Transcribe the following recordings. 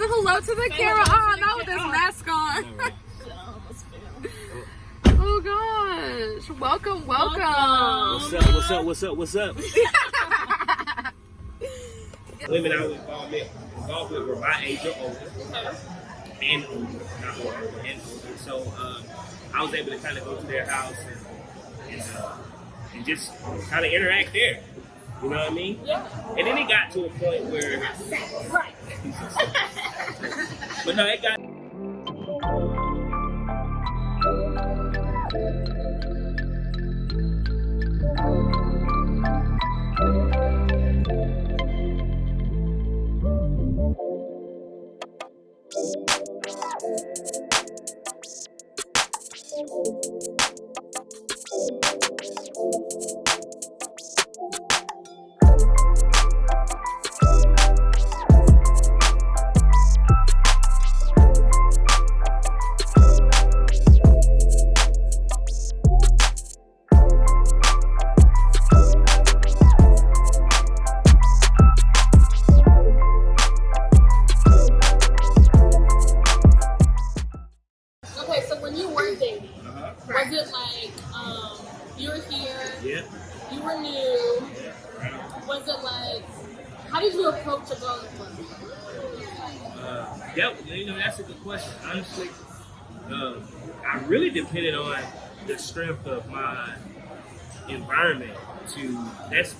hello to the camera. Oh, not with this mask on. Oh gosh. Welcome. What's up? Women I was involved with were my age or older. And older, not older, and older. So I was able to kind of go to their house and just kind of interact there. You know what I mean? Yeah. And then it got to a point where... Right. But no, it got... Okay, so when you were dating, was it like you were here, you were new? Was it like, how did you approach a girl in club? That's a good question. Honestly, I really depended on the strength of my environment that's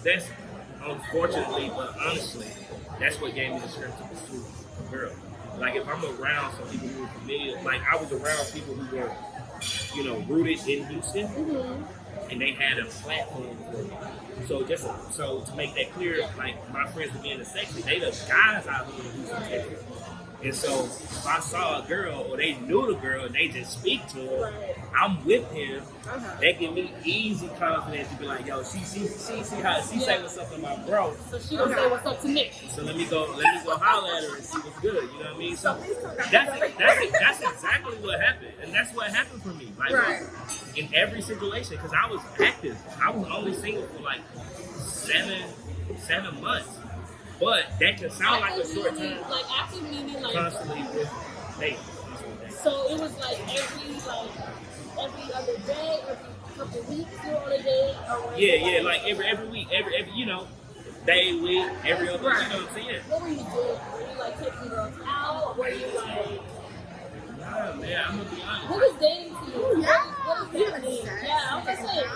unfortunately, but honestly, that's what gave me the strength to pursue a girl. Like if I'm around some people who are familiar, like I was around people who were, rooted in Houston, and they had a platform for me. So so to make that clear, like my friends were being the sexy, they the guys out here in Houston, Texas. And so if I saw a girl or they knew the girl and they just speak to her, I'm with him. That give me easy confidence to be like, yo, she say what's up to my bro. So she would say what's up to Nick. So let me go holler at her and see what's good. You know what I mean? So that's exactly what happened, and that's what happened for me. Like in every situation, because I was active. I was only single for like 7 months. But that can sound like a short time. Like active meaning like constantly with dating. So it was like every other day, every couple weeks you were on a date, or like every week, every day, week, every other. You know what I'm saying? What were you doing? Were you like taking girls out? Were you like? Nah, man, I'm gonna be honest. What is dating to you? Yeah. What is dating? Yeah, I'm just saying.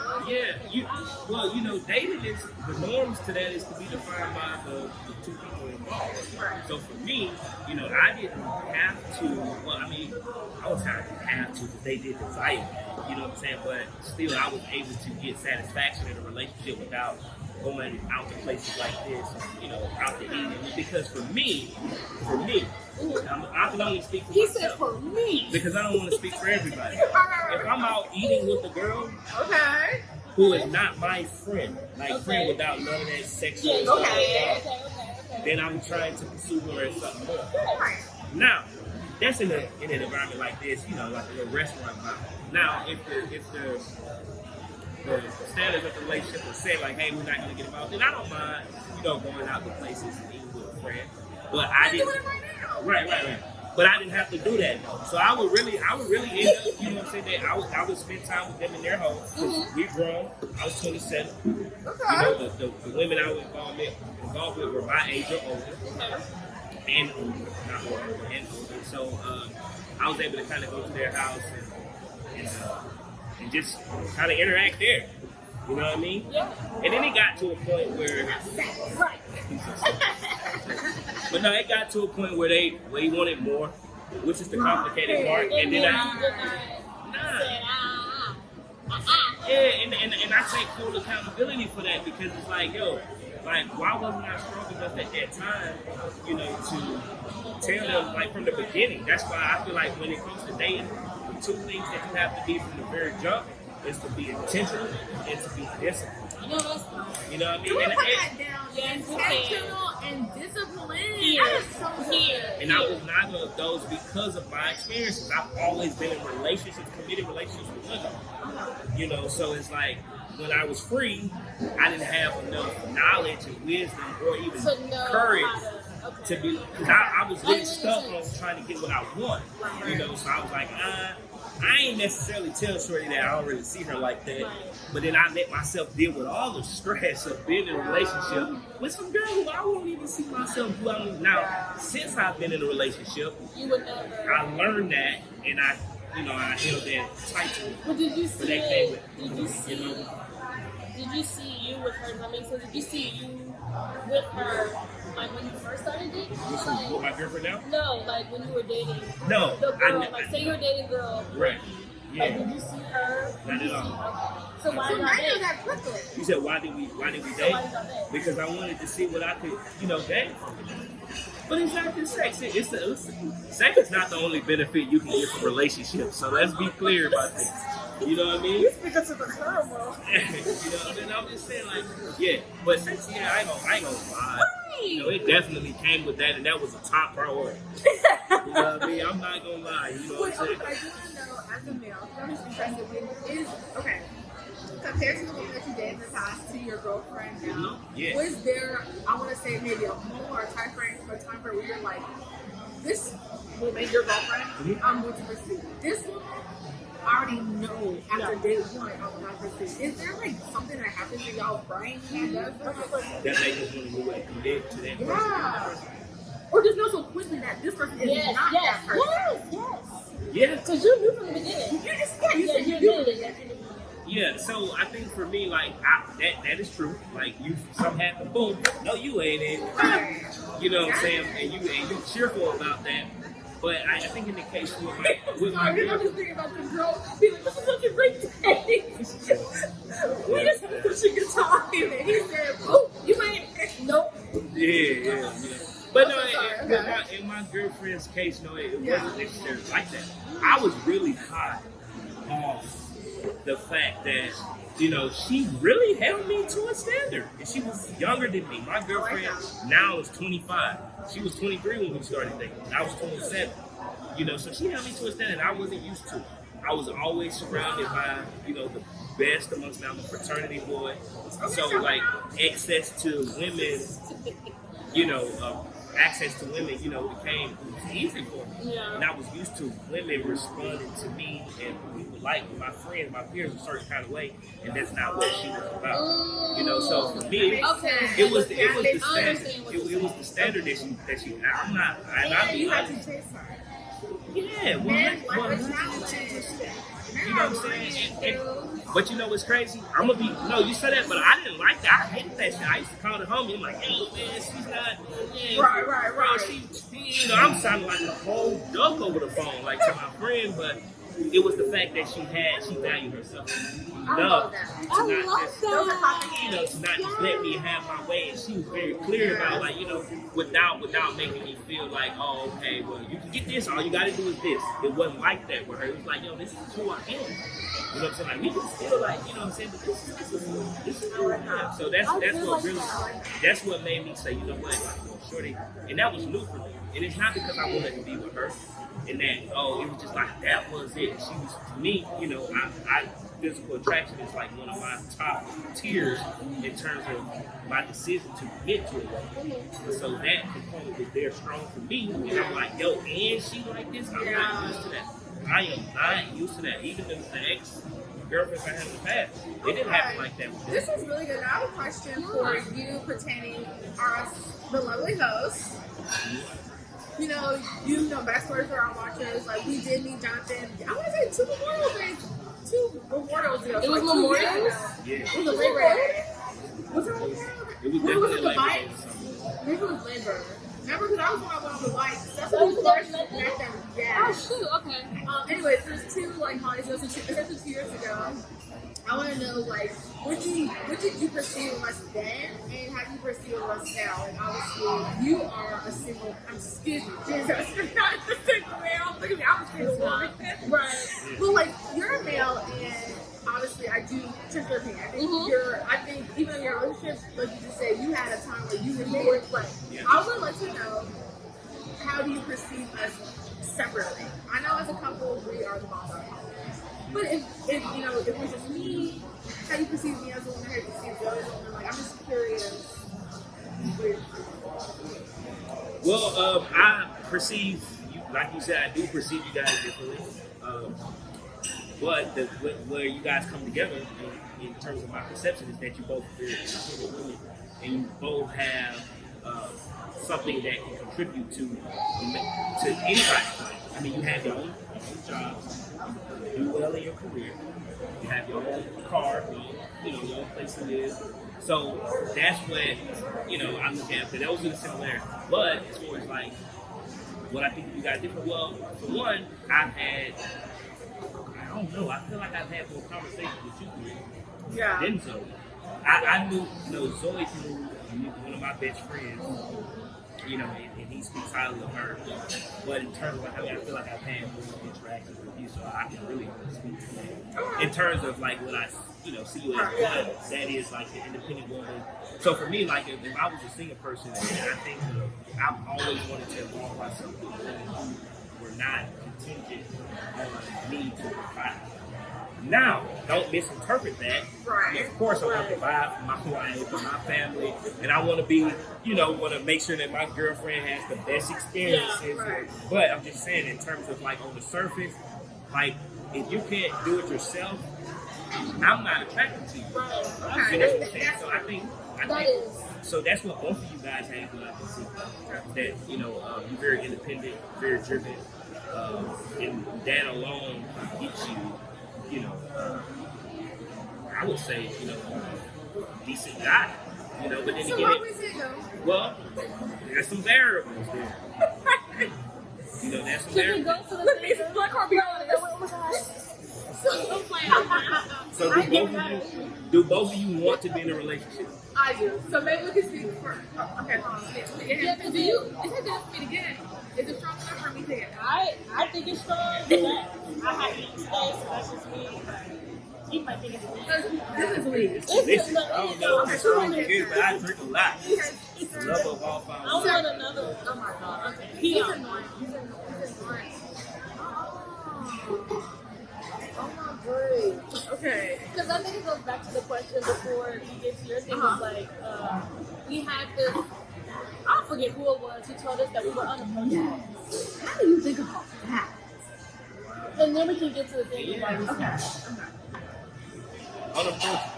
Dating is the norms to that is to be defined by the two people involved. So for me, I didn't have to. Well, I mean, I was kind of have to because they did desire me. You know what I'm saying? But still, I was able to get satisfaction in a relationship without going out to places like this, out to eating. Because for me, I can only speak for myself. He said for me. Because I don't want to speak for everybody. If I'm out eating with a girl, who is not my friend, friend without none of that sexual stuff, then I'm trying to pursue her as something more. Now, that's in an environment like this, like a restaurant environment. Now, if the standards of the relationship are set like, hey, we're not gonna get involved, then I don't mind, going out to places and eating with a friend. But I didn't. Right. But I didn't have to do that though. So I would really end up, that I would spend time with them in their home. We grown. I was 27. The women I was involved with were my age or older. And older, not older, and older. So I was able to kind of go to their house and just kind of interact there. You know what I mean? Yeah. And then it got to a point where... But no, it got to a point where he wanted more, which is the complicated part. And then and I take full accountability for that because it's like, why wasn't I strong enough at that time, to tell them from the beginning? That's why I feel like when it comes to dating, the two things that you have to be from the very jump is to be intentional and to be disciplined. You know what I mean? Can we put that down? Intentional and disciplined. That is so here. And I was neither of those because of my experiences. I've always been in committed relationships with women. So it's like when I was free, I didn't have enough knowledge and wisdom or even courage to be, because I was getting stuck on trying to get what I want, you know. So I was like, I ain't necessarily tell Shorty that I don't really see her like that. But then I let myself deal with all the stress of being in a relationship with some girl who I won't even see myself who I'm now. Since I've been in a relationship, you would never. I learned that, and I held that tight to me. But did you see it? Did you see you with her? Does that make sense? Did you see you with her like when you first started dating? With my girlfriend now? No, like when you were dating. No. The girl, say you were dating a girl. Right. Yeah. Like, did you see her? Not at all. Okay. So why did y'all date that quickly? You said why did we date? Why did y'all date? Because I wanted to see what I could, date. But it's not just sex. Sex is not the only benefit you can get from relationships. So let's be clear about this. You know what I mean? You speak to the girl, bro. I'm just saying, like, yeah. But sex, I ain't gonna lie. It definitely came with that, and that was a top priority. You know what I mean? I'm not gonna lie. You know what I'm saying? I do want to know, as a male, I'm just interested okay. Compared to the woman that you dated in the past to your girlfriend now, was there, I want to say maybe a moment or a time frame where you're like, this woman, your girlfriend, I'm going to pursue. This woman, I already know after day one I will not pursue. Is there like something that happens in y'all's brain that does that makes us want to move like commit to that person? Yeah. Or just know so quickly that this person is not that person. Yeah. Because you knew from the beginning. You said you knew from the beginning. Yeah, so I think for me, like, that is true. Like, something happened, boom, no, you ain't in. You know what I'm saying? And you cheerful about that. But I think in the case with my you're not just thinking about the girl being like, this is such a great day. We just had such a good time. And he said, oh, you ain't. Nope. Yeah. But no, in my girlfriend's case, no, it wasn't necessarily like that. I was really hot off the fact that, she really held me to a standard. And she was younger than me. My girlfriend now is 25. She was 23 when we started dating. I was 27. So she held me to a standard I wasn't used to. I was always surrounded by, the best amongst them. I'm a fraternity boy. So, like, access to women, became easy for me. Yeah. And I was used to women responding to me and people like my friends, my peers, a certain kind of way, and that's not what she was about. So for me, it was the standard. It was the standard that she. I'm not. And you had to chase her. Yeah, men like well, a challenge. You know what I'm saying? But you know what's crazy? I'm gonna be you said that, but I didn't like that. I hated that shit. I used to call the homie. I'm like, hey man, she's not. Right. I'm sounding like a whole duck over the phone, like to my friend, but it was the fact that she valued herself enough to not just let me have my way, and she was very clear about, like, without making me feel like, oh, okay, well, you can get this, all you gotta do is this. It wasn't like that with her. It was like, yo, this is who I am. You know what I'm saying? Like, we can still, like, you know what I'm saying, but this is who I am. So that's what made me say, you know what, like, shorty, and that was new for me. And it's not because I wanted to be with her, and that, it was just like, that was it. She was, to me, I physical attraction is like one of my top tiers in terms of my decision to commit to it. So that component was there strong for me, and I'm like, yo, and she like this? I'm not used to that. I am not used to that. Even the ex-girlfriends I had in the past, it didn't happen like that with This is really good. I have a question for you pertaining the lovely host. You know backstory for our watchers. Like, we did meet Jonathan. I want to say 2 Memorial Days ago. It was Memorial? Yeah. It was a Labor Day. Was it Labor Day? It was definitely the bike? Maybe it was Labor. Remember, because I was when I went on the bike. That's what we first met them. Yeah. Oh, shoot, okay. Anyways, there's 2 holidays. Essentially 2 years ago. I want to know, like, what did you perceive of us then, and how do you perceive of us now? And obviously, you are a single. Excuse me, Jesus, not a single male. Look at me, I'm a single woman. Right. But like, you're a male, and obviously, I do trust your opinion. I think even in your relationship, like you just said, you had a time where you were more. But I would like to know, how do you perceive us separately? I know as a couple, we are the boss of our couple. But if it's just me, how you perceive me as a woman, how you perceive the other woman, like, I'm just curious. Well, I perceive, like you said, I do perceive you guys differently. But where you guys come together in terms of my perception is that you both are very independent women, and you both have something that can contribute to anybody's life. I mean, you have your own jobs, you do well in your career, you have your own car, your own place to live. So that's what I look at. But those are the similarities. But as far as like what I think you guys different, well, for one, I don't know. I feel like I've had more conversations with you than Zoe. I knew, Zoe through one of my best friends, and he speaks highly of her. But in terms of, I feel like I've had more interactions with you, so I can really speak to that. In terms of like what I, see you as one, that is like the independent woman. So for me, like if I was a single person, and I think I've always wanted to involve myself with women who were not contingent on me to provide. Now, don't misinterpret that. Right. Of course, I want to provide for my wife, for my family, and I want to be, want to make sure that my girlfriend has the best experiences. Yeah, right. But I'm just saying, in terms of like on the surface, like if you can't do it yourself, I'm not attracted to you. Right. Okay. That's what I'm saying. So I think is. So that's what both of you guys have that I can see. That you're very independent, very driven, and that alone gets you. I would say, decent guy. But then So again, what was it though? well, there's some variables there. There's some Should we variables. go to the thing? Black Heart Beyond. So do both of you want to be in a relationship? I do. So maybe we can speak for. Okay, hold on. Yeah, do you? Is it good for me to get? Is it strong enough for me to get? I think it's strong, but I have to space, so that's just me. He might think it's weak. This is weird. Listen, I don't know if it's strong or good, but I drink a lot. It's Love of all I found. want another. Oh my god. Okay. He's annoying. He's annoying. Oh my god. Okay. Because I think it goes back to the question before you get to your thing. Of like, we had this. I forget who it was who told us that we were unapproachable. How do you think about that? And then we can get to the thing of like, Okay. Unapproachable.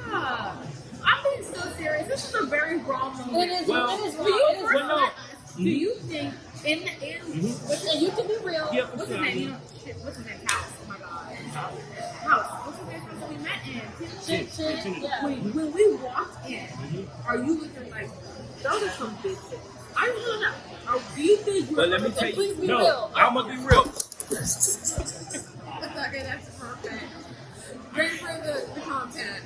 Yeah. I'm being so serious. This is a very raw moment. It is. Well, it is Do wrong. you, It is first wrong. do you think in And you can be real. Yeah, what's his name? What's his name? House. Oh my god. House. What's his name? That we met in. Shit, yeah. When we walked in, are you looking like those are some big things? I don't really know. Do you think you're But let me tell Please you, be no, real. I'm gonna be real. Okay, that's perfect. Great for the content.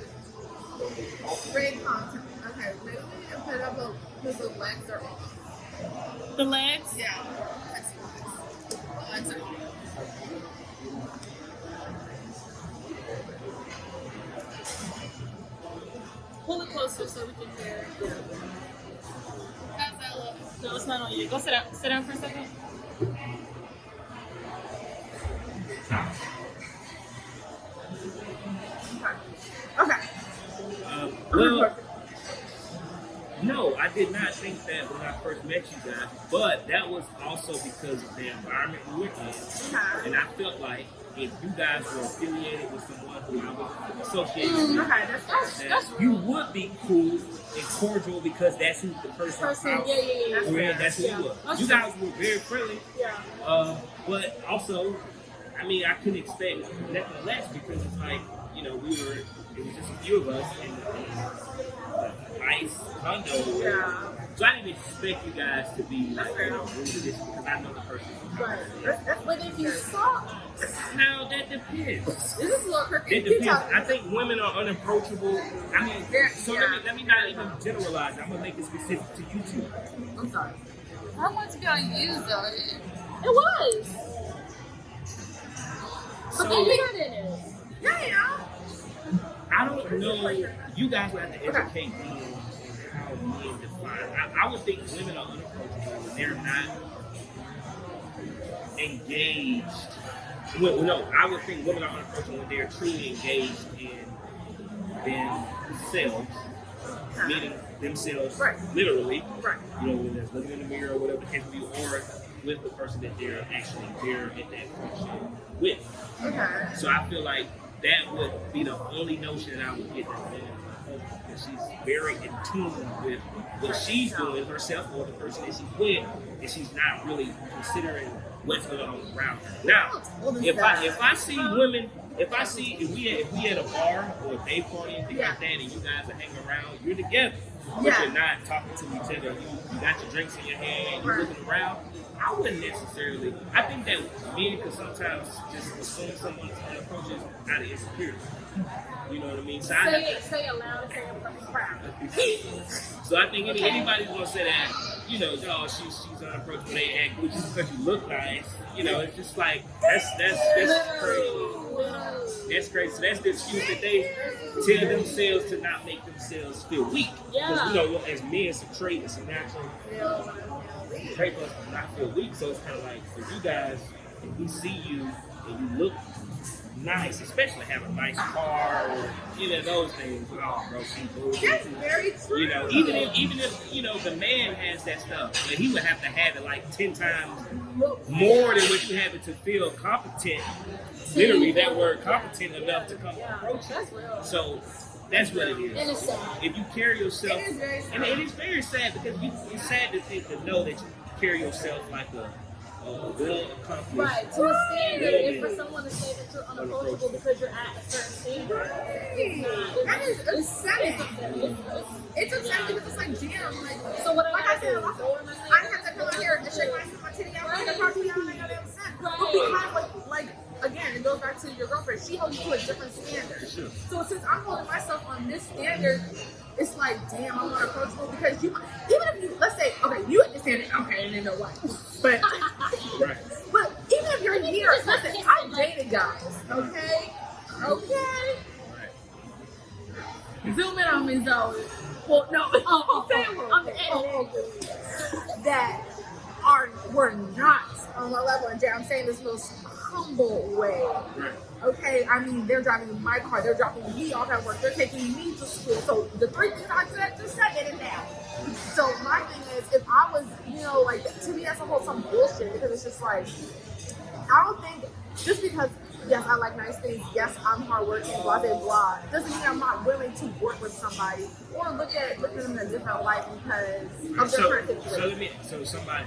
Great content. Okay, maybe we need to put up because the legs are off. The legs? Yeah. The legs are off. Pull it closer so we can hear. How's that look? No, it's not on you. Go sit down. Sit down for a second. Okay. Well, no, I did not think that when I first met you guys, but that was also because of the environment we were in. And I felt like if you guys were affiliated with someone who I was associated with, Okay, that you would be cool and cordial because that's who the person was. Yeah. That's who you were. You guys were very friendly. Yeah. But also, I mean, I couldn't expect nothing less because it's like, it was just a few of us in the nice condo. Yeah. So I didn't expect you guys to be like, rude to this because I know the person. But if you saw us, Now, that depends. This is a little crooked. It depends. I think women are unapproachable. I mean, so let me not even generalize. I'm going to make it specific to you two. I'm sorry. I want to be on you, though. it was. But then you're not in it. Yeah. I don't know. You guys will have to educate me on how men define. I would think women are unapproachable when they're not engaged. Well, no, I would think women are unapproachable when they're truly engaged in themselves, meaning themselves, Right. literally, Right. you know, when they're looking in the mirror or whatever the case may be, or with the person that they're actually there at that function with. Okay. So I feel like that would be the only notion that I would get that woman, because she's very in tune with what she's doing herself or the person that she's with, and she's not really considering what's going on around her. Now, if I see women, if we at a bar or a day party and things like that, and you guys are hanging around, you're together, but you're not talking to each other. You got your drinks in your hand, you're looking around. I wouldn't necessarily. I think that men could sometimes just assume someone's approaches out of insecurity. You know what I mean? So say it loud, say it proud. So I think anybody's gonna say that, you know, oh, she's unapproachable, they act good just because you look nice. You know, it's just like that's crazy. That's crazy. So that's the excuse that they tell themselves to not make themselves feel weak. Because you know, as men, it's a trait, it's a natural trait for us to not feel weak. So it's kind of like for you guys, if we see you and you look nice, especially have a nice car or any of those things. Oh, bro, that's very true. You know, even if you know the man has that stuff, but he would have to have it like 10 times more than what you have it to feel competent. Literally, that word competent enough to come approach it. So that's what it is. And it's sad. If you carry yourself, It is very sad. and it is very sad because it's sad to know that you carry yourself like a well accomplished. Right, to a standard, and for someone to say that you're unapproachable because you're at a certain standard, that is upsetting. It's upsetting because it's like, damn, like, so what like I said, I have to come out here and shake my titty out and talk to you and make no damn sense. But because, like, again, it goes back to your girlfriend. She holds you to a different standard. Sure. So since I'm holding myself on this standard, it's like, damn, I'm unapproachable because you, even if you, let's say, okay, you at the standard, okay, and then no wife. But, Right. but even if you're here, listen, I've dated guys, okay? Okay? Zoom in on me, Zoe. Well, no, that were not on my level, and I'm saying this most humble way. Right. Okay, I mean, they're driving my car, they're dropping me off at work, they're taking me to school. So the three things I said, just said it in there. So my thing is, if I was, you know, like, to me that's a whole some bullshit, because it's just like, I don't think, just because, yes, I like nice things, yes, I'm hardworking, blah, blah, blah, doesn't mean I'm not willing to work with somebody or look at them in a different light because of their current situation. So somebody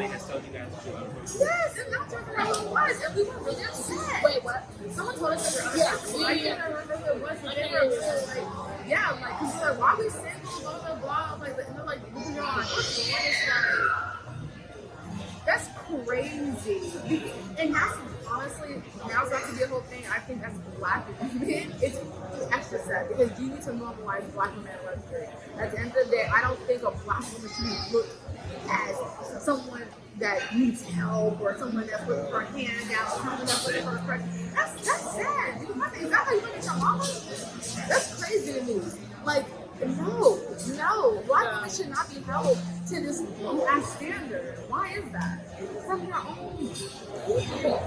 has told you guys that you're unapproachable. Yes, and that's what it was, and we were really upset. Wait, what? Someone told us that we're unapproachable. I can't remember who it was, but they were really like, yeah, I'm like, because they're like, why are we single, blah, blah, blah. I'm like, and they're like, moving on. And it's like, that's crazy. And that's, honestly, now it's about to be a whole thing. I think as black women, it's extra sad because you need to normalize black women luxury. At the end of the day, I don't think a black woman should be looked as someone that needs help or someone that's looking for a handout or someone that's looking for a friend. That's sad. Is that how you look at your mama? That's crazy to me. Like, no. Black women should not be held to this glass standard. Why is that? From your own people.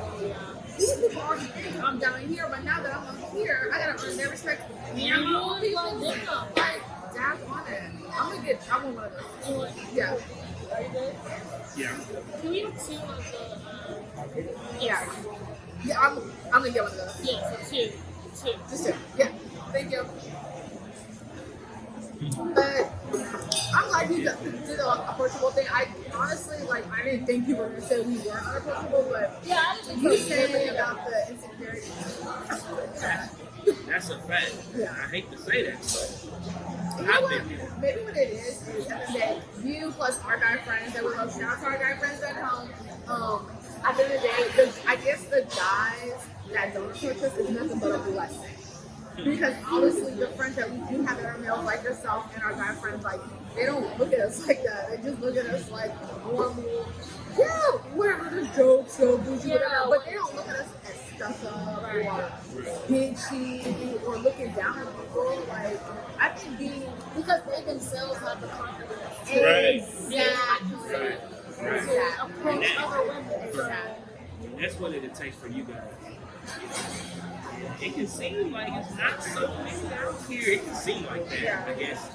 These people already think I'm down here, but now that I'm up here, I gotta earn their respect. And I'm gonna be like, dab on it. I want one of those. Yeah. Are you good? Yeah. Can we have two of the, Yeah, I'm gonna get one of those. yeah, so two. Just two. Yeah. Thank you. But I'm glad you did the approachable thing. I honestly, like, I didn't think you were going to say we weren't unapproachable, but Yeah, I didn't you think saying about the insecurity. That's a fact. Yeah. I hate to say that, but You know what? Maybe what it is that you plus our guy friends that we love, shout out to our guy friends at home. At the end of the day, I guess the guys that don't approach us is nothing but a blessing. Because honestly, the friends that we do have that are males like yourself and our guy friends, like, they don't look at us like that. They just look at us like normal, yeah, whatever, the jokes, so bougie, whatever. But they don't look at us as stuck up or bitchy or looking down at people. Like, I think because they themselves have the confidence Right. to approach other women. That's what it takes for you guys. it can seem like it's not so many out here. It can seem like that, I guess.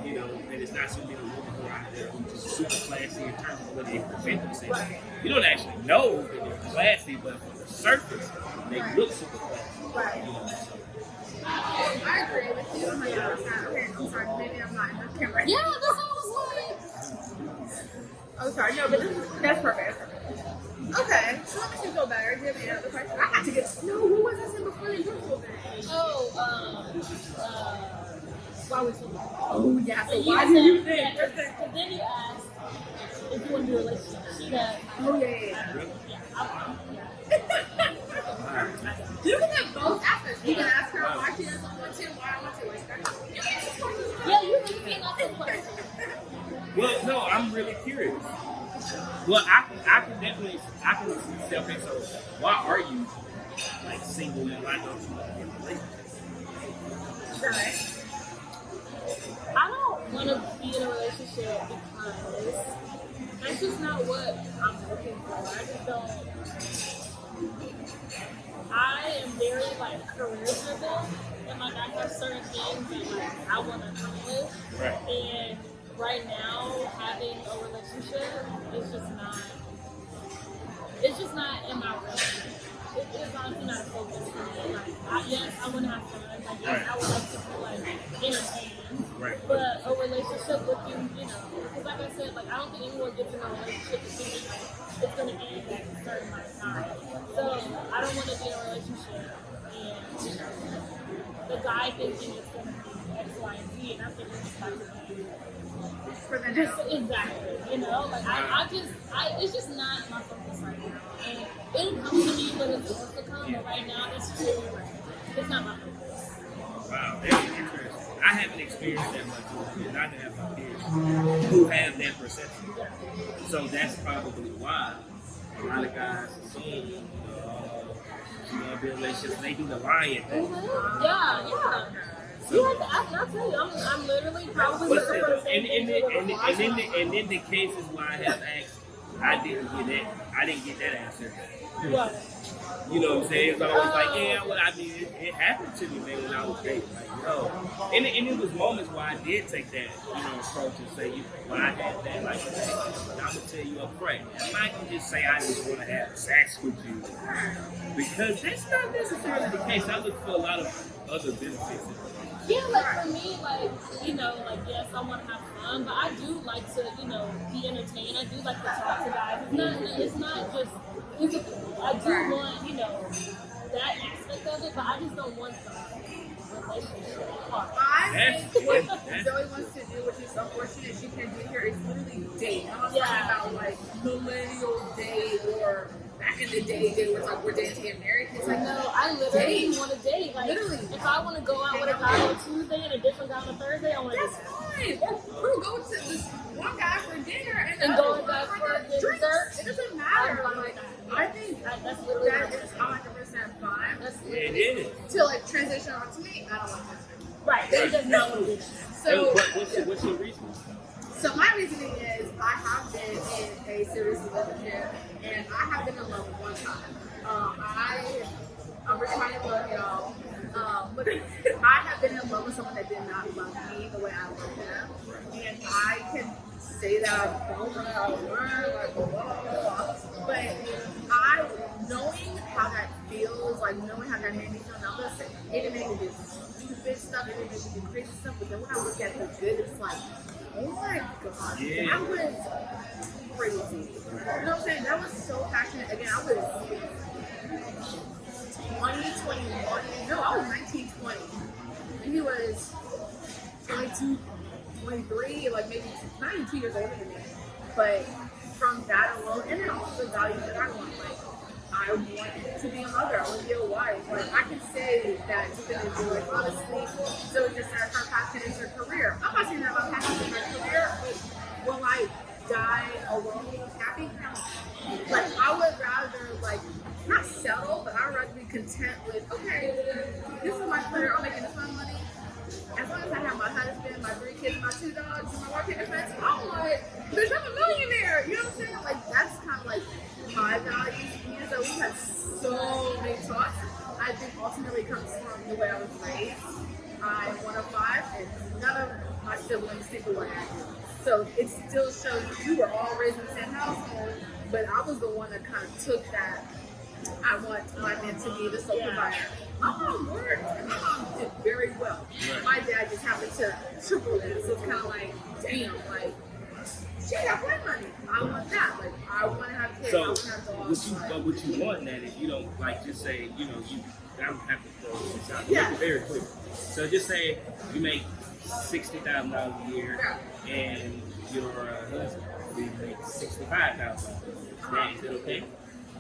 You know, that it's not so many women who are out there who are just super classy in terms of what they present themselves. You don't actually know that they're classy, but from the surface, they look super classy. Right. You know, so. I agree with you. Okay, I'm sorry. Maybe I'm not in the camera. Yeah, that's what I was like. Oh, sorry. No, but that's perfect. That's perfect. Okay, so that makes me feel better. Do you have any other questions? I had to get. No, what was I saying before you go there? Why we so Oh, yeah. So you why said, do you think? because then you asked if you want to do a relationship. She does. Oh, yeah. You can have both aspects. You can ask her why she doesn't want to, why I want to. Like, you can ask this question. Yeah, you can ask this question. Well, no, I'm really curious. Well, I can definitely, I can separate. So, why are you like single and why don't you want to get a relationship? Right. I don't want to be in a relationship because that's just not what I'm looking for. I just don't. I am very like career driven, and like I have certain things that like I want to accomplish. Right. And right now, having a relationship is just not. It's just not in my realm. It's honestly not a focus for me. Like, yes, I want to have fun. Like, yes, I would like to feel like entertained. Right. But a relationship with you, you know, because like I said, like I don't think anyone gets in a relationship thinking like it's gonna end at a certain amount of time. So I don't want to be in a relationship and the guy thinking it's gonna be X, Y, and Z, and I'm thinking it's about to be For the just now. exactly, you know, like it's just not my focus right now. And it'll come to me when it's supposed to come, but right now it's truly like it's not my focus. Wow, that's interesting. I haven't experienced that much, and I have my peers who have that perception. So that's probably why a lot of guys are saying, you know, be in relationships, they do the lying thing. Mm-hmm. Yeah. You have to ask, I'll tell you, I'm literally probably looking for the same thing. And then the cases where I have asked, I didn't get that answer. What? You know what I'm saying? It's always like, yeah, well, I mean, it happened to me, man, when I was dating. Like, yo. And it was moments where I did take that, you know, approach and say, well, I had that, like, I'm going to tell you up front. I'm not going to just say I just want to have sex with you. Because that's not necessarily the case. I look for a lot of other benefits. Yeah, like for me, like, you know, like, yes, I want to have fun, but I do like to, you know, be entertained. I do like to talk to guys. It's not just physical. I do want, you know, that aspect of it, but I just don't want the relationship part. I think what Zoe wants to do, which is unfortunate she can't do here, is literally date. I'm not talking about like millennial date or back in the day, they were like, we're dating to get married. It's like, no, I literally want to date. Like, literally. If I want to go out with a guy on Tuesday and a different guy on Thursday, I want to do that's that. fine. Or go to this one guy for dinner and go the with guy other for drinks. dessert. It doesn't matter. I'm fine Like, with that. I think That's literally that is 100% fine. That's Yeah, it is. To like transition on to me, I don't like that. right. They just know what it is. So, What's your reason? so my reasoning is I have been in a serious relationship and I have been in love one time. I'm retrying to love y'all. But I have been in love with someone that did not love me the way I love them. And I can say that I've grown from that, I've learned, like, blah, blah, blah. But knowing how that feels, like knowing how that made me feel, now listen, it made me do stupid stuff, it made me do crazy stuff, but then when I look at the good, it's like, oh my God, that was crazy. You know what I'm saying? That was so passionate. Again, I was 21. No, I was 19, 20. And he was 22, 23, like maybe not even 2 years older than me. But from that alone, and then also the values that I want, like, I want to be a mother, I want to be a wife. Like, I can say that to finish, like, honestly, so just that her passion is her career. I'm not saying that my passion is my career, but will I die alone happy? No. Like, I would rather, like, not settle, but I'd rather be content with, okay, this is my career, I'm making this much money. As long as I have my husband, my 3 kids, my 2 dogs, and my work defense, I'm like, bitch, I'm a millionaire. You know what I'm saying? Like, that's kind of like my values. So we had so many talks. I think ultimately comes from the way I was raised. I'm one of five, and none of my siblings think the way I do. So it still shows we were all raised in the same household, but I was the one that kind of took that. I want my man to be the sole provider. My mom worked, and my mom did very well. My dad just happened to triple that, so it's kind of like, damn, like, she got one money. I want that. Like, I want to have kids. I want to have dogs. But what you want that is you don't like just say, you know, I'm happy to throw this out. Yeah. Make it very clear. So just say you make $60,000 a year, and your husband makes $65,000. Is it okay?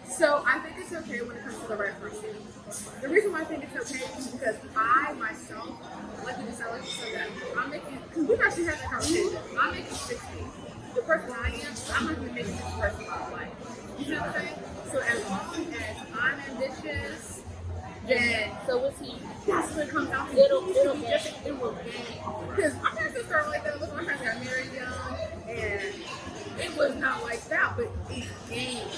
So I think it's okay when it comes to the right person. The reason why I think it's okay is because I myself, like you just said, I'm making, because we've actually had that conversation. I'm making 60. The person I am, I'm not going to make 60 the rest of my life. You know what I'm saying? So as long as I'm ambitious, then So what's he? that's what it comes down to. It'll It will gain. Because my parents started like that. Look, my parents got married young, and it was not like that, but it gained.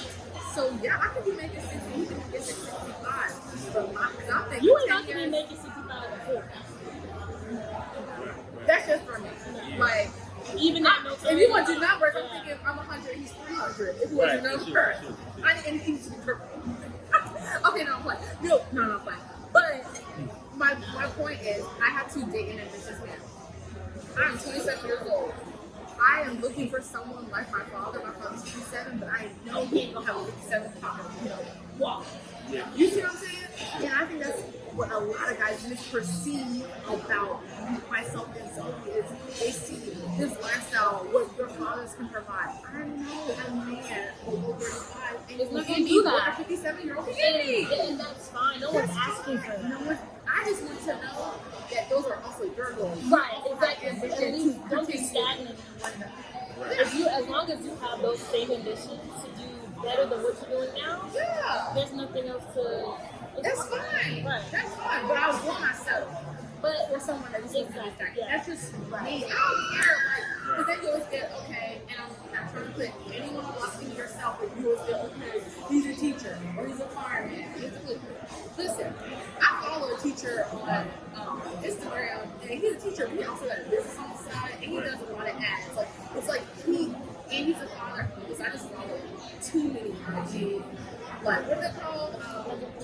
So yeah, I could be making 60, you could be making 65. But I'm thinking You ain't 10 not gonna be years, making 65 before. that's just for me. Like, Even at no if you want to do numbers, I'm thinking I'm 100, he's 300. If you want to do numbers, Sure. and he's okay, no, I'm playing. No, I'm playing. But my point is, I have to date an ambitious man. I'm 27 years old. I am looking for someone like my father. My father's 57, but I know he ain't gonna have a 57 pocket, walk. Yeah. You see what I'm saying? And I think that's what a lot of guys misperceive about myself and Zoe is they see this lifestyle, what your fathers can provide. I know a man over 35 and It's not he gonna be do what that. a 57-year-old can And, be. and that's fine. No one's asking for No that. one, I just want to know that those are also your goals. Right, You exactly. have At ambition least to don't be continue. stagnant. As long as you have those same ambitions to do better than what you're doing now, Yeah. there's nothing else to. That's fine. Right. That's fine. But I will not settle But for someone that is Exactly, exactly. yeah. That's just me. I don't care. Like, because then you always get, okay, and I'm not trying to put anyone blocking yourself, but you always get, okay, he's a teacher or he's a fireman. Listen, I follow a teacher on Instagram, and he's a teacher, but he also got a business on the side, and he does a lot of ads. Like, it's like he's a father. Because I just follow too many IG, like, what are they called?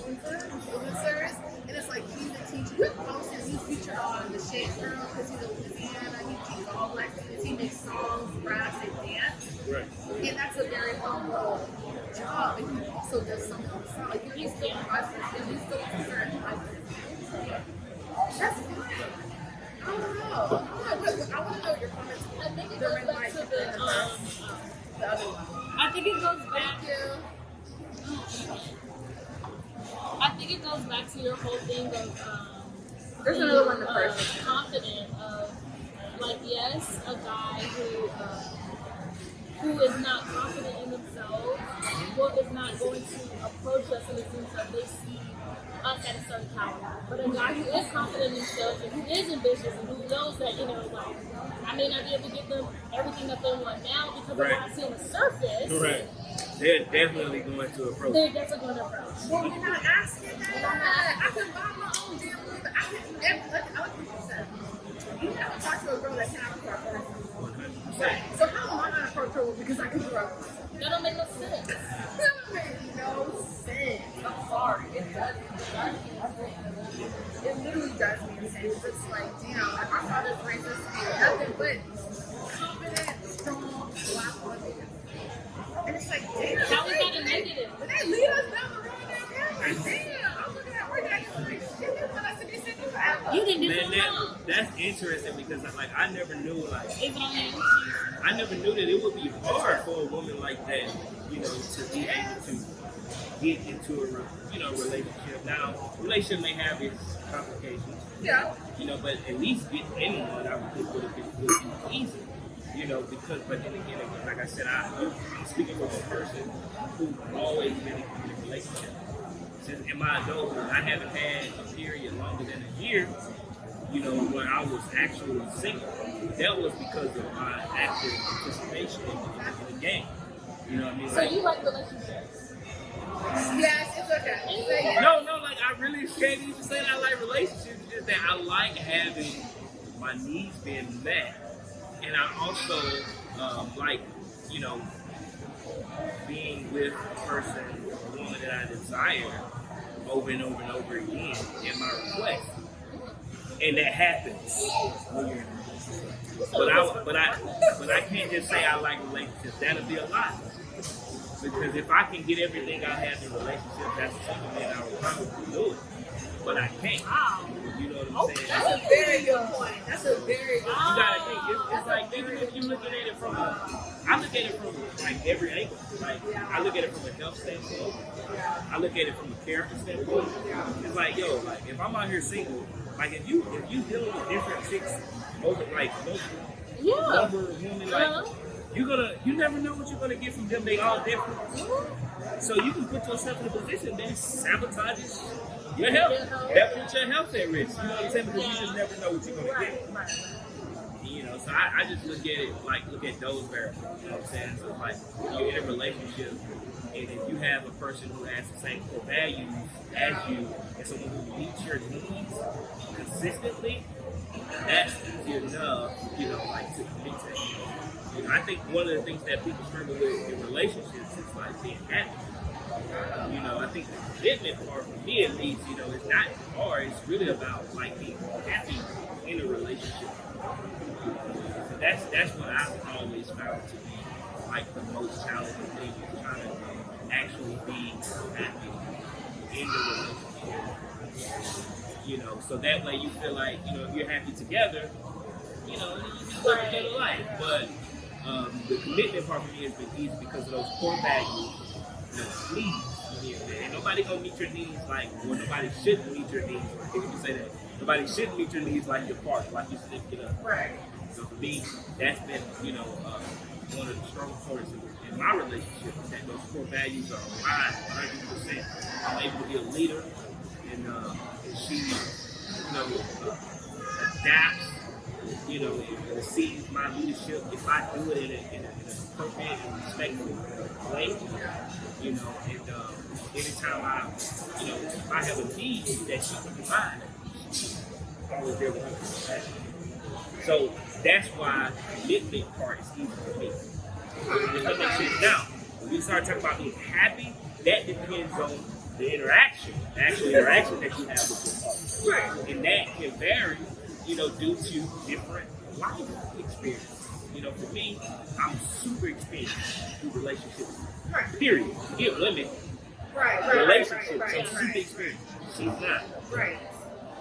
Influencers. And it's like, he's a teacher. We're posting, he's featured on The Shade Girl, because he's a Louisiana, he teaches all black students, he makes songs, raps, and dance. Right. And that's a very humble job. And he also does something on the side. Like, he's still and he's still concerned. That's fine. I don't know. I want to know your comments. I think it goes During, back like, to the other one. I think it goes back. Thank you. I think it goes back to your whole thing of There's being, another one, the person. confident of like yes, a guy who is not confident in themselves, or is not going to approach us in the sense of they see us at a certain caliber. But a guy who is confident in himself and who is ambitious and who knows that, like, I may not be able to give them everything that they want now because of what I see on the surface. Right. They're definitely going to approach. They're definitely going to approach. Well, we're not asking that. I can buy my own damn food. I like what you said. You never talk to a girl that cannot afford her. Right. So how am I not approach her because I can grow? That don't make no sense. That makes no sense. I'm sorry. It does. It literally does me insane. It's like, damn, like my father's raised us to be nothing but confident, strong, black women. And it's like, damn. How is that a negative? But they lead us down the road down there. Like, damn, I'm looking at where did I get like shit? They want us to be sitting forever. You didn't do Man, something wrong. that's interesting because I never knew It's on you. I never knew that it would be hard for a woman like that, to be able to get into a relationship. Now, relationship may have its complications, Yeah. but at least get anyone I would think would be easy, but then again, like I said, I'm speaking from a person who's always been in a relationship. Since in my adulthood, I haven't had a period longer than a year, when I was actually single. That was because of my active participation in the game. You know what I mean? So you like relationships? Yes, it's okay. No, like I really can't even say that I like relationships. It's just that I like having my needs being met, and I also like, you know, being with a person, a woman that I desire over and over and over again in my request, and that happens when you're in a relationship. But I can't just say I like relationships. That'll be a lie. Because if I can get everything I have in relationships, that's something that I would probably do it. But I can't. You know what I'm saying? That's a very good point. That's a very good point. You gotta think. It's like, even if you're looking at it from I look at it from like every angle. Like, I look at it from a health standpoint. I look at it from a character standpoint. It's like, yo, like if I'm out here single, like if you dealing with different chicks over like number of women, like you never know what you're gonna get from them. They all different. So you can put yourself in a position that sabotages your health. That puts your health at risk. You know what I'm saying? Because you just never know what you're gonna get. You know, so I just look at those variables. You know what I'm saying? So like you're in a relationship, and if you have a person who has the same core values as you, and someone who meets your needs consistently, that's easy enough, you know, like to commit to. You know, I think one of the things that people struggle with in relationships is like being happy. You know, I think the commitment part, for me at least, you know, it's not hard. It's really about like being happy in a relationship. So that's what I've always found to be like the most challenging thing, is trying to actually be happy in the relationship. You know, so that way you feel like, you know, if you're happy together, you know, you can live a better life. But the commitment part for me has been easy because of those core values, you know, needs. And nobody gonna meet your needs like, well, nobody shouldn't meet your needs. Like, you can say that. Nobody shouldn't meet your needs like your partner, like you significant other. Right. So for me, that's been, you know, one of the strong points in my relationship, is that those core values are aligned 100%. I'm able to be a leader, and she, you know, adapts, you know, and receives my leadership if I do it in an appropriate and respectful way. You know, and anytime if I have a need that she can provide, I was there 100%. So that's why the commitment part is easy for me. That makes sense. Now, when we start talking about being happy, that depends on the actual interaction that you have with your partner. Right. And that can vary, you know, due to different life experiences. You know, for me, I'm super experienced through relationships. Right. Period. Forget women. Right. Relationships. I'm super experienced. She's not. Right.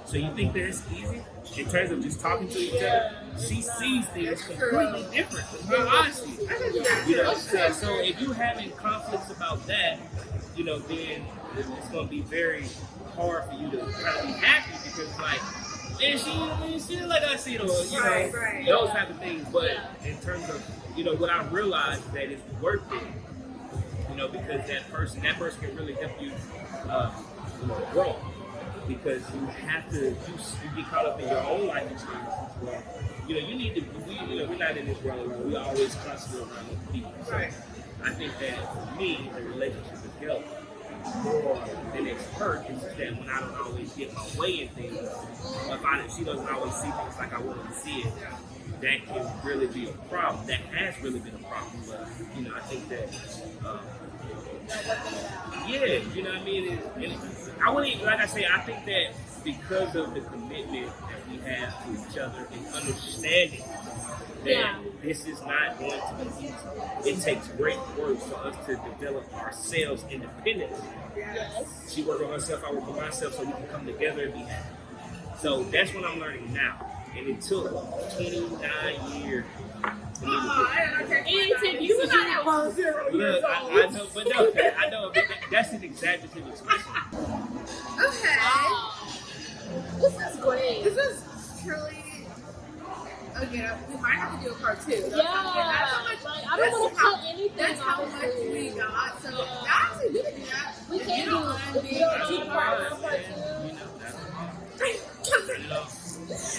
So you think that it's easy in terms of just talking to each other? She sees things completely different from how I see it. You know, so if you're having conflicts about that, you know, then it's going to be very hard for you to try to be happy, because like, man, she like I see it, or you know, those type of things. But in terms of, you know, what I realized is that it's worth it. You know, because that person can really help you, you know, grow. Because you have to, you get caught up in your own life experiences. Well, you know, you need to, we're not in this world alone. We're always constantly around other people. So I think that for me, the relationship has helped more than it's hurt. It's just that when I don't always get my way in things, if she doesn't always see things like I want to see it, that can really be a problem. That has really been a problem. But, you know, I think that, you know what I mean? I wouldn't even, like I say, I think that because of the commitment that we have to each other and understanding that this is not going to be easy. It takes great work for us to develop ourselves independently. Yes. She worked on herself, I work on myself, so we can come together and be happy. So that's what I'm learning now. And it took 29 years. You not at 0 years old. I know, but no, I know, but that's an exaggerative expression. Okay. This is great. This is truly. Again, we might have to do a part 2. That's how much, I don't want to cut anything. That's how much we got. So actually, we can do that. We can do part 2.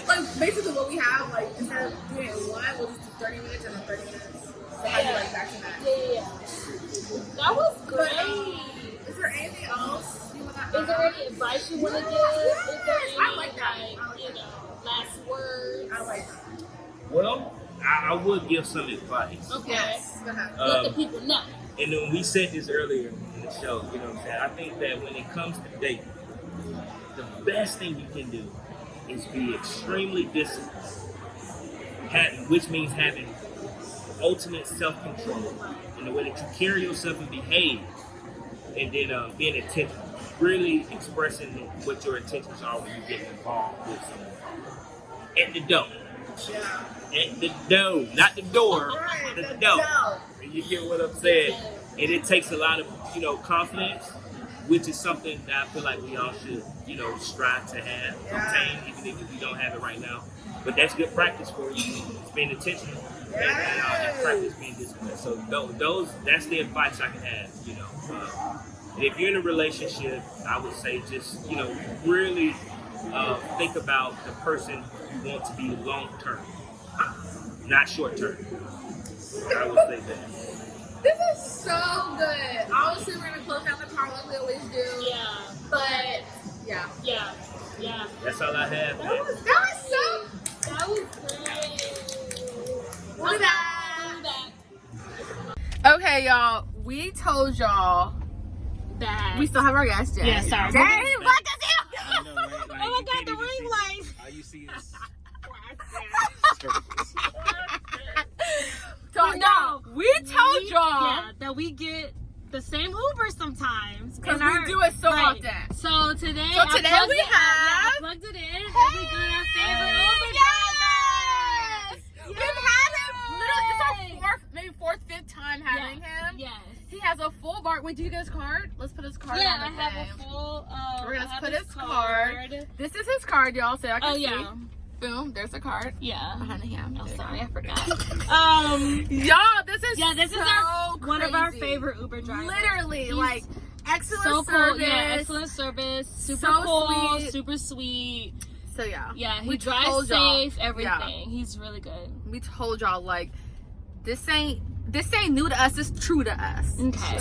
Like basically what we have, like instead of doing it in one, we'll just do 30 minutes and then 30 minutes. So I do like back to back. Yeah. That was great. Is there anything else you want to Is there any advice you want to give? Is there any, I like that. last words? I like that. Well, I would give some advice. Okay. Yes. Go ahead. Let the people know. And then we said this earlier in the show, you know what I'm saying? I think that when it comes to dating, the best thing you can do is be extremely disciplined, which means having ultimate self-control in the way that you carry yourself and behave, and then being intentional, really expressing what your intentions are when you get involved with someone. At the door. Yeah. At the door, not the door, Right, the the door. door. You get what I'm saying? And it takes a lot of, confidence, which is something that I feel like we all should, strive to have, obtain, even if we don't have it right now. But that's good practice for you. It's being intentional and practice being disciplined. So that's the advice I can have, And if you're in a relationship, I would say just, really think about the person you want to be long term, not short term. I would say that. This is so good. Obviously, we're gonna close down the car like we always do. Yeah. But yeah. Yeah. That's all I have. That Man. was so. That was great. We'll be back. We'll be back. Okay, y'all. We told y'all That. we still have our guest, Jay. Yeah, sorry. Jay, fuck us I know, right? Like, Oh my you God, can't the even ring see- light. All you see is No, we told y'all Yeah, that we get the same Uber sometimes. because And we do it so right. often. So today, So today I plugged we it, have- I plugged it in. And we got our favorite Uber Yes! We've had him. Literally, Yay! it's our fourth, fifth time having him. Yes. He has a full bar. Wait, do you get his card? Let's put his card Yeah, on I the have thing. a full. We're gonna I have put his card. This is his card, y'all. So I can Oh see. yeah, Boom. There's the card. yeah. Behind him. Oh, There you sorry, go. I forgot. Y'all, this is This so is our one of our crazy. favorite Uber drivers. Literally, He's like excellent so service. cool. Yeah, excellent service. Super So cool. sweet. Super sweet. So yeah, Yeah, he we drives told y'all. safe. Everything. Yeah. He's really good. We told y'all like this ain't new to us. It's true to us. Okay.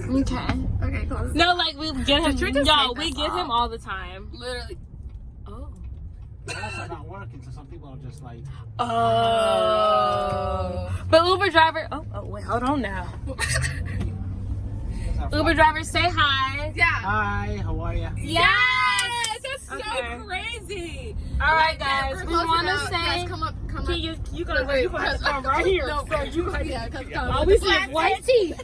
Okay. Okay, close. No, like we get him. Did you just No, take we this get off? him all the time. Literally. Oh. But also not working, so some people are just like, Oh. But Uber driver. Oh wait, hold on now. Uber driver, say hi. Yeah. hi, how are you? Yes. That's so Okay. crazy. All right, guys. We're We closing want to out. say. Guys, come up. Can you gonna Wait, you gonna come right here? No, bro, you yeah, come. All we see is white teeth.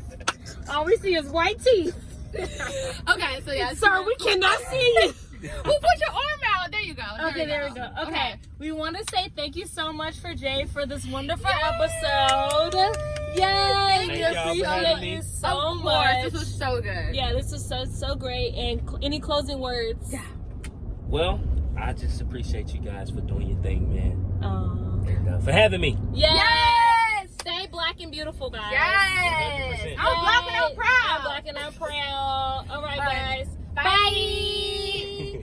All we see is white teeth. Okay, so yeah. Sir, we cannot see you. Well, put your arm out. There you go. Okay, there we go. Okay, we want to say thank you so much for Jay for this wonderful episode. Yay! Thank We y'all for having appreciate me. you Of so course, much. this was so good. Yeah, this was so great. And any closing words? Yeah. Well, I just appreciate you guys for doing your thing, man. And for having me. Yes! Stay black and beautiful, guys. Yes. 100%. I'm black and I'm proud. I'm black and I'm proud. All right, All right. guys. Bye.